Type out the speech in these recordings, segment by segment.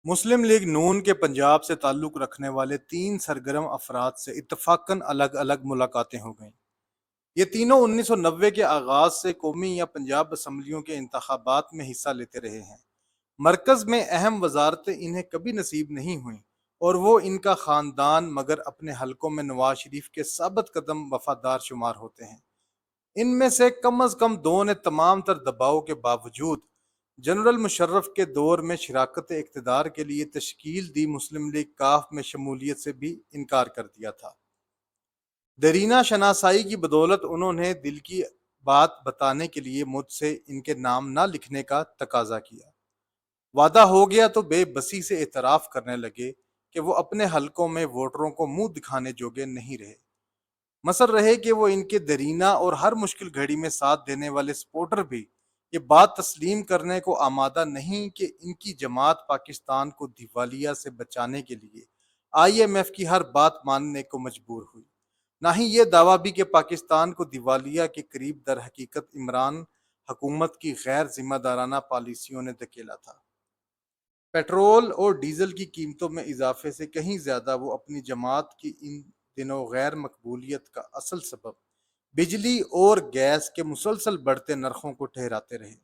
مسلم league نون کے پنجاب سے تعلق رکھنے والے 3 سرگرم افراد سے اتفاقاً الگ الگ ملاقاتیں ہو گئیں۔ یہ تینوں 1990 کے آغاز سے قومی یا پنجاب اسمبلیوں کے انتخابات میں حصہ لیتے رہے ہیں۔ مرکز میں اہم وزارتیں انہیں کبھی نصیب نہیں ہوئیں اور وہ ان کا خاندان مگر اپنے حلقوں میں نواز شریف کے ثابت قدم وفادار شمار ہوتے ہیں۔ ان میں سے کم از کم 2 نے تمام تر دباؤ کے باوجود جنرل مشرف کے دور میں شراکت اقتدار کے لیے تشکیل دی مسلم لیگ کاف میں شمولیت سے بھی انکار کر دیا تھا۔ درینہ شناسائی کی بدولت انہوں نے دل کی بات بتانے کے لیے مجھ سے ان کے نام نہ لکھنے کا تقاضا کیا۔ وعدہ ہو گیا تو بے بسی سے اعتراف کرنے لگے کہ وہ اپنے حلقوں میں ووٹروں کو منہ دکھانے جوگے نہیں رہے۔ مصر رہے کہ وہ ان کے درینہ اور ہر مشکل گھڑی میں ساتھ دینے والے سپورٹر بھی یہ بات تسلیم کرنے کو آمادہ نہیں کہ ان کی جماعت پاکستان کو دیوالیہ سے بچانے کے لیے IMF کی ہر بات ماننے کو مجبور ہوئی۔ نہ ہی یہ دعویٰ بھی کہ پاکستان کو دیوالیہ کے قریب در حقیقت عمران حکومت کی غیر ذمہ دارانہ پالیسیوں نے دھکیلا تھا۔ پیٹرول اور ڈیزل کی قیمتوں میں اضافے سے کہیں زیادہ وہ اپنی جماعت کی ان دنوں غیر مقبولیت کا اصل سبب بجلی اور گیس کے مسلسل بڑھتے نرخوں کو ٹھہراتے رہے۔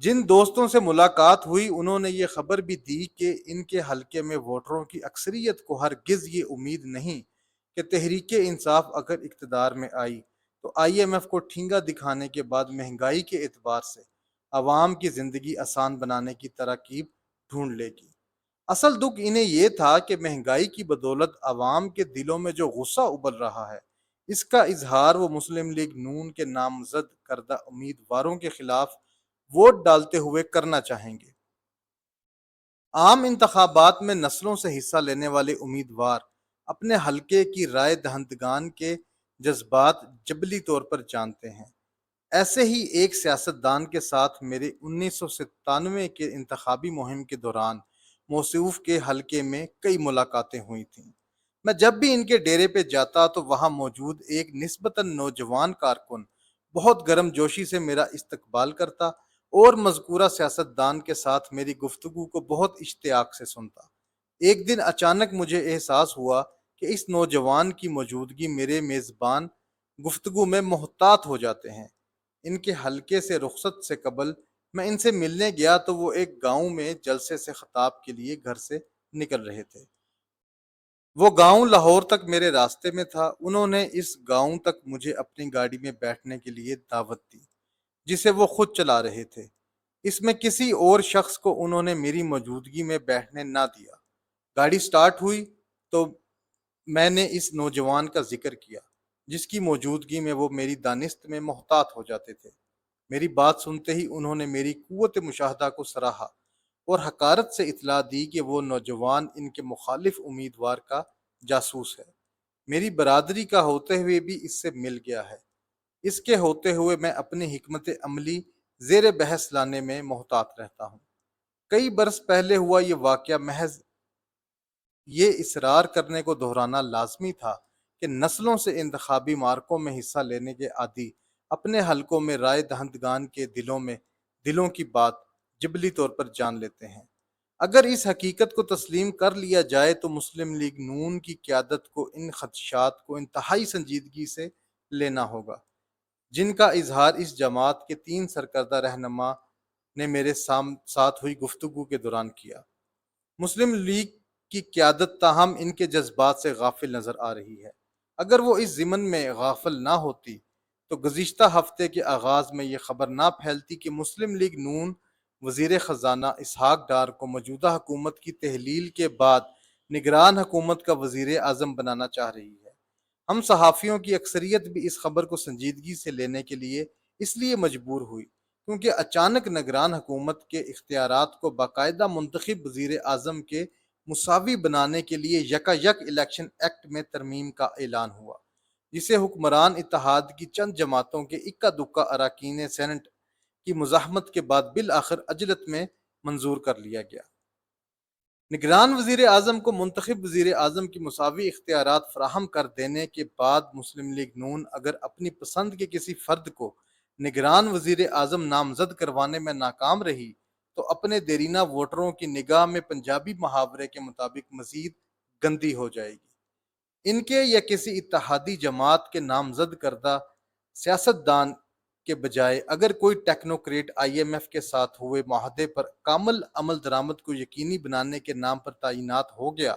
جن دوستوں سے ملاقات ہوئی انہوں نے یہ خبر بھی دی کہ ان کے حلقے میں ووٹروں کی اکثریت کو ہرگز یہ امید نہیں کہ تحریک انصاف اگر اقتدار میں آئی تو IMF کو ٹھینگا دکھانے کے بعد مہنگائی کے اعتبار سے عوام کی زندگی آسان بنانے کی تراکیب ڈھونڈ لے گی۔ اصل دکھ انہیں یہ تھا کہ مہنگائی کی بدولت عوام کے دلوں میں جو غصہ ابل رہا ہے اس کا اظہار وہ مسلم لیگ نون کے نامزد کردہ امیدواروں کے خلاف ووٹ ڈالتے ہوئے کرنا چاہیں گے۔ عام انتخابات میں نسلوں سے حصہ لینے والے امیدوار اپنے حلقے کی رائے دہندگان کے جذبات جبلی طور پر جانتے ہیں۔ ایسے ہی ایک سیاستدان کے ساتھ میرے 1997 کے انتخابی مہم کے دوران موصوف کے حلقے میں کئی ملاقاتیں ہوئی تھیں۔ میں جب بھی ان کے ڈیرے پہ جاتا تو وہاں موجود ایک نسبتاً نوجوان کارکن بہت گرم جوشی سے میرا استقبال کرتا اور مذکورہ سیاستدان کے ساتھ میری گفتگو کو بہت اشتیاق سے سنتا۔ ایک دن اچانک مجھے احساس ہوا کہ اس نوجوان کی موجودگی میرے میزبان گفتگو میں محتاط ہو جاتے ہیں۔ ان کے حلقے سے رخصت سے قبل میں ان سے ملنے گیا تو وہ ایک گاؤں میں جلسے سے خطاب کے لیے گھر سے نکل رہے تھے۔ وہ گاؤں لاہور تک میرے راستے میں تھا۔ انہوں نے اس گاؤں تک مجھے اپنی گاڑی میں بیٹھنے کے لیے دعوت دی جسے وہ خود چلا رہے تھے۔ اس میں کسی اور شخص کو انہوں نے میری موجودگی میں بیٹھنے نہ دیا۔ گاڑی سٹارٹ ہوئی تو میں نے اس نوجوان کا ذکر کیا جس کی موجودگی میں وہ میری دانست میں محتاط ہو جاتے تھے۔ میری بات سنتے ہی انہوں نے میری قوت مشاہدہ کو سراہا اور حقارت سے اطلاع دی کہ وہ نوجوان ان کے مخالف امیدوار کا جاسوس ہے۔ میری برادری کا ہوتے ہوئے بھی اس سے مل گیا ہے۔ اس کے ہوتے ہوئے میں اپنی حکمت عملی زیر بحث لانے میں محتاط رہتا ہوں۔ کئی برس پہلے ہوا یہ واقعہ محض یہ اصرار کرنے کو دہرانا لازمی تھا کہ نسلوں سے انتخابی معرکوں میں حصہ لینے کے عادی اپنے حلقوں میں رائے دہندگان کے دلوں کی بات جبلی طور پر جان لیتے ہیں۔ اگر اس حقیقت کو تسلیم کر لیا جائے تو مسلم لیگ نون کی قیادت کو ان خدشات کو انتہائی سنجیدگی سے لینا ہوگا جن کا اظہار اس جماعت کے 3 سرکردہ رہنما نے میرے ساتھ ہوئی گفتگو کے دوران کیا۔ مسلم لیگ کی قیادت تاہم ان کے جذبات سے غافل نظر آ رہی ہے۔ اگر وہ اس ضمن میں غافل نہ ہوتی تو گزشتہ ہفتے کے آغاز میں یہ خبر نہ پھیلتی کہ مسلم لیگ نون وزیر خزانہ اسحاق ڈار کو موجودہ حکومت کی تحلیل کے بعد نگران حکومت کا وزیر اعظم بنانا چاہ رہی ہے۔ ہم صحافیوں کی اکثریت بھی اس خبر کو سنجیدگی سے لینے کے لیے اس لیے مجبور ہوئی کیونکہ اچانک نگران حکومت کے اختیارات کو باقاعدہ منتخب وزیر اعظم کے مساوی بنانے کے لیے یکا یک الیکشن ایکٹ میں ترمیم کا اعلان ہوا جسے حکمران اتحاد کی چند جماعتوں کے اکا دکا اراکین سینٹ کی مزاحمت کے بعد بالآخر عجلت میں منظور کر لیا گیا۔ نگران وزیر اعظم کو منتخب وزیر اعظم کی مساوی اختیارات فراہم کر دینے کے بعد مسلم لیگ نون اگر اپنی پسند کے کسی فرد کو نگران وزیر اعظم نامزد کروانے میں ناکام رہی تو اپنے دیرینہ ووٹروں کی نگاہ میں پنجابی محاورے کے مطابق مزید گندی ہو جائے گی۔ ان کے یا کسی اتحادی جماعت کے نامزد کردہ سیاستدان کے بجائے اگر کوئی ٹیکنوکریٹ آئی ایم ایف کے ساتھ ہوئے معاہدے پر کامل عمل درآمد کو یقینی بنانے کے نام پر تعینات ہو گیا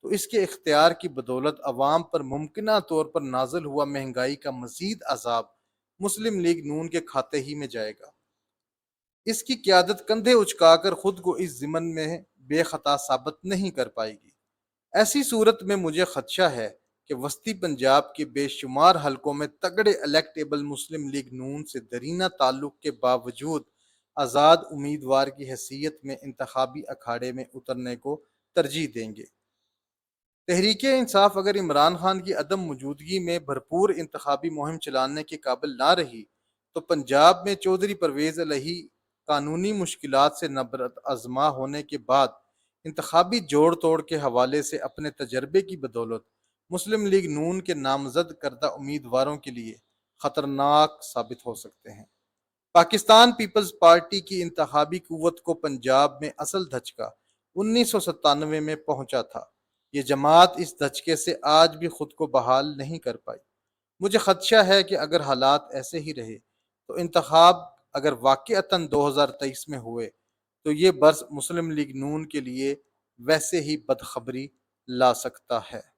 تو اس کے اختیار کی بدولت عوام پر ممکنہ طور پر نازل ہوا مہنگائی کا مزید عذاب مسلم لیگ نون کے کھاتے ہی میں جائے گا۔ اس کی قیادت کندھے اچکا کر خود کو اس ضمن میں بے خطا ثابت نہیں کر پائے گی۔ ایسی صورت میں مجھے خدشہ ہے کہ وسطی پنجاب کے بے شمار حلقوں میں تگڑے الیکٹیبل مسلم لیگ نون سے درینہ تعلق کے باوجود آزاد امیدوار کی حیثیت میں انتخابی اکھاڑے میں اترنے کو ترجیح دیں گے۔ تحریک انصاف اگر عمران خان کی عدم موجودگی میں بھرپور انتخابی مہم چلانے کے قابل نہ رہی تو پنجاب میں چودھری پرویز الہی قانونی مشکلات سے نبرد آزما ہونے کے بعد انتخابی جوڑ توڑ کے حوالے سے اپنے تجربے کی بدولت مسلم لیگ نون کے نامزد کردہ امیدواروں کے لیے خطرناک ثابت ہو سکتے ہیں۔ پاکستان پیپلز پارٹی کی انتخابی قوت کو پنجاب میں اصل دھچکا 1997 میں پہنچا تھا۔ یہ جماعت اس دھچکے سے آج بھی خود کو بحال نہیں کر پائی۔ مجھے خدشہ ہے کہ اگر حالات ایسے ہی رہے تو انتخاب اگر واقعتاً 2023 میں ہوئے تو یہ برس مسلم لیگ نون کے لیے ویسے ہی بدخبری لا سکتا ہے۔